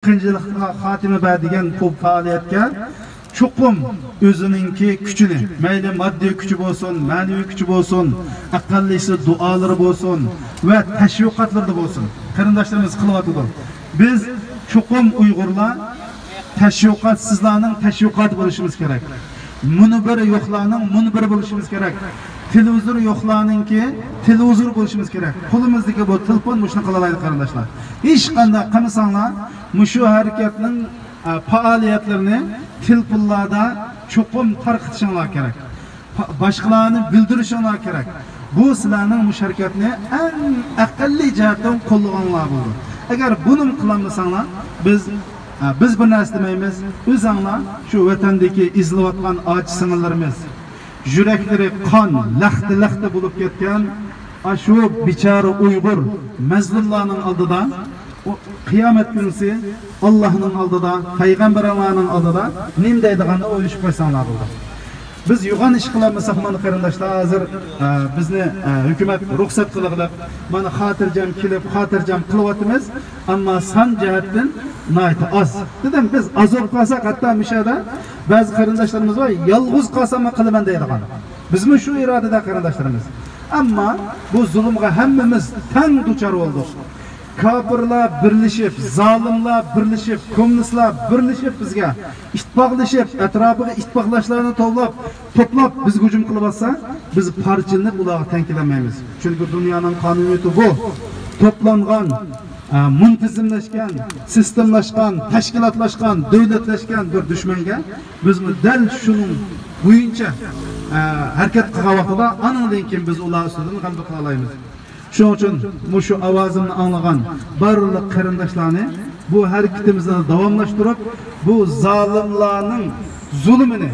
qiyinchilikqa xotima beradigan bu faoliyatga chuqum o'zininki kuchini, mayli moddiy kuchi bo'lsin, ma'naviy kuchi bo'lsin, aqallisi duolari bo'lsin va tashviqotlarda bo'lsin. Qarindoshlarimiz qilyapti. Biz chuqum Uyg'urlar tashviqot, sizlarning tashviqot bo'lishimiz kerak. Munbiri yo'qlarning munbiri bo'lishimiz kerak. Televizor yo'qlarningki televizor bo'lishimiz kerak. Qo'limizdagi bu telefon mushuni qilalaydi qarindoshlar. Hech qanday qilmasanglar, mushu harakatning faoliyatlarini telefonlarda chuqum tarqatishinglar kerak. Boshqalarni bildirishinglar kerak. Bu sizlarning musharakatni eng aqalliy jihatdan qo'llaganlar bo'ldi. Agar buni qilmasanglar, biz bir narsa demaymiz. O'zinglar shu vatandagi izlayotgan ojiz singillarimiz, yuraklari qon, laxta bo'lib ketgan shu bichora Uyg'ur mazlumlarning oldida, qiyomat kunisi Allohning oldida, payg'ambarlarning oldida nima deydiganini o'ylashib qo'ysanglar bo'ldi. Biz yo'g'on ish qilamisak, mana qarindoshlar, hozir bizni hukumat ruxsat qilib, mana xotirjam kelib, xotirjam qilyapmiz, ammo son jihatdan nayt oz. Dedim, biz azob qolsak, hatto mishada ba'zi qarindoshlarimiz var, yolg'iz qolsam qilaman deydigan. Bizmi shu irodada qarindoshlarimiz. Ammo bu zulmga hammamiz tang duchor bo'ldik. Kafirlar birlashib, zolimlar birlashib, kommunistlar birlashib bizga ittifoqlashib, atrofiga ittifoqlashlarni to'plab bizga hujum qilib olsa, biz parchalanib ularga tankilamaymiz. Chunki dunyoning qonuniyati bu. To'plangan, muntazamlashgan, sistemlashgan, tashkilotlashgan, davlatlashgan bir dushmanga biz dal shuning bo'yicha harakat qilgan vaqtida anandan keyin biz ular ustidan g'alaba qila olamiz. Shuning uchun shu ovozimni anglagan barliq qarindoshlarni bu harakatimizni davomlashtirib, bu zolimlarning zulmini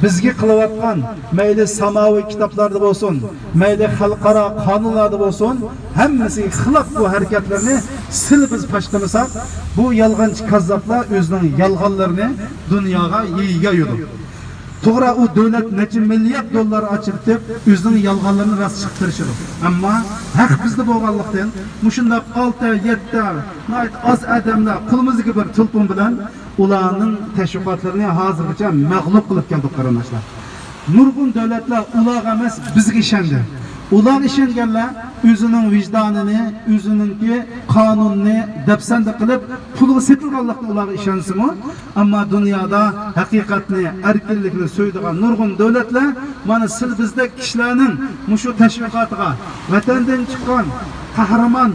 bizga qilayotgan, mayli samoviy kitoblarda bo'lsin, mayli xalqaro qonunlarda bo'lsin, hammasiga xilof bu harakatlarni sil biz pashqamasak, bu yolg'onchi kazzoblar o'zining yolg'onlarini dunyoga yeyga. To'g'ri, u davlat necha milliard dollar ochirib, o'zining yolg'onlarini rost chiqarishadi. Ammo haq bizda bo'lganlikdan, mushundaq 6-7 oz odamlar qo'limizga bir telefon bilan ularning tashviqotlarini hozirgacha mag'lub qilib keldik qarindoshlar. Nurg'un davlatlar ularga emas, bizga ishondi. Ular ishonganlar o'zining vijdonini, o'zininki qonunni dafsanda qilib, pulga setilganlikda ularga ishonsimi? Ammo dunyoda haqiqatni, erkinlikni so'ydigan nurg'un davlatlar mana siz bizda kishilarning mushu tashviqotiga, vatandan chiqqan qahramon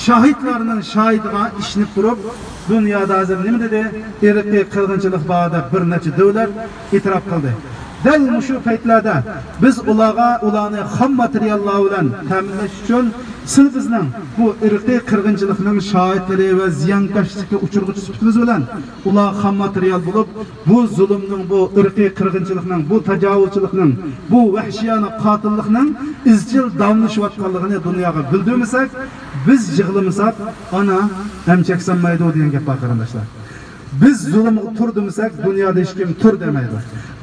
shohidlarning shohidiga ishinib turib, dunyoda hozir nima dedi? Irqiy qirg'inchilik borida bir necha davlat e'tirof qildi. Dal mushu paytlarda biz ularni xam materiallar bilan ta'minlash uchun siz bizning bu irqiy qirg'inchilikning shohidlari va ziyonkashlikka uchirg'uchi sifatimiz bilan ular xam material bo'lib, bu zulmning, bu irqiy qirg'inchilikning, bu tajovuzchilikning, bu vahshiyona qotillikning izchil davomlashayotganligini dunyoga bildirmasak, biz yig'lamasak, ana amchak sanmaydi degan gap bor qarindoshlar. Biz zulmga tur demasak, dunyoda hech kim tur demaydi.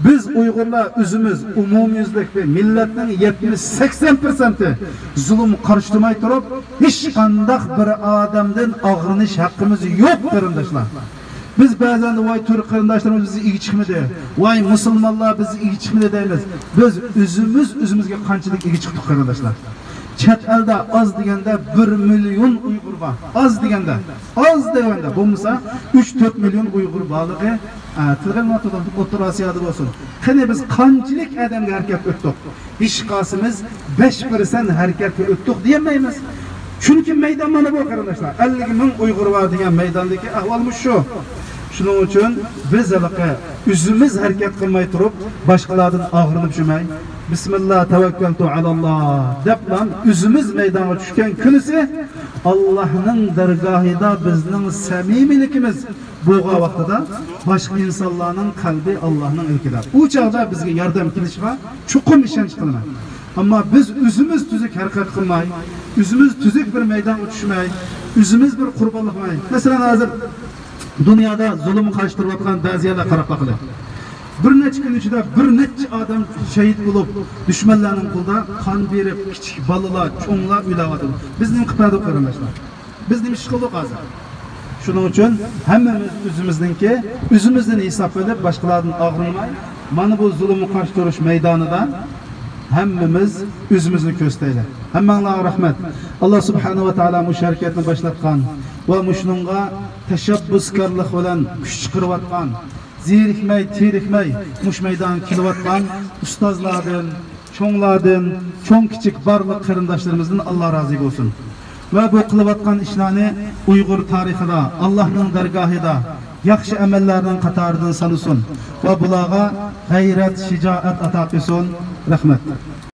Biz Uyg'urlar o'zimiz umumyuzlik va millatning 70-80% zulm qarshi turmay turib, hech qanday bir odamdan og'rinish haqqimiz yo'q qarindoshlar. Biz ba'zan voy tur qarindoshlarimiz bizni igi chiqmadi, voy musulmonlar bizni igi chiqmadi deymiz. Biz o'zimizga qanchalik igi chiqdik qarindoshlar. Chet elda az deganda 1 million Uyg'ur bor. Az deganda bo'lmasa 3-4 million Uyg'ur borligi tilg'anotida O'rta Osiyoda bo'lsin. Qani biz qanchalik odamga harakat o'tdik? Hech qasimiz 5% harakatga o'tdik demaymiz. Chunki maydon mana bu qarindoshlar. 50 ming Uyg'ur bor degan maydondagi ahvolimiz shu. Shuning uchun biz o'zimiz harakat qilmay turib, boshqalardan og'rinib yurmay, Bismillah tavakkaltu alalloh deblan o'zimiz maydonga tushgan kunisi Allohning dargohida bizning samimiyligimiz bo'lgan vaqtida boshqa insonlarning qalbi Allohning ilkida. U chog'da bizga yordam kelishiga chuqur ishonch qilaman. Ammo biz o'zimiz tuzuk harakat qilmay, o'zimiz tuzuk bir maydonga tushmay, o'zimiz bir qurbonlik qilmay. Masalan, hozir dunyoda zulm qarshi turayotgan ba'zilar qarab boqadi. Bir necha kun ichida bir necha odam shahid bo'lib, dushmanlarning qo'lida qon berib, kichik bolalar, cho'nglar o'lyapti. Bizning qipadi qarindoshlar. Biz nima ish qildik hozir? Shuning uchun hammamiz o'zimizdan hisob qilib, boshqalardan og'rinmay, mana bu zulmga qarshi turish maydonida hammamiz o'zimizni ko'staylik. Hammanglarga rahmat. Alloh subhanahu va taolo bu harakatni boshlatgan va shuningga tashabbuskorlik bilan kuch chiqarayotgan, zerikmay, terikmay mush maydon kelayotgan ustozlardan, cho'nglardan, cho'ng kichik barliq qarindoshlarimizdan Alloh rozi bo'lsin. Va bu qilayotgan ishlarni Uyg'ur tarixida, Allohning dargohida yaxshi amallarning qatoridan sanalsin va bularga g'ayrat, shijoat ato qilsin. Rahmat.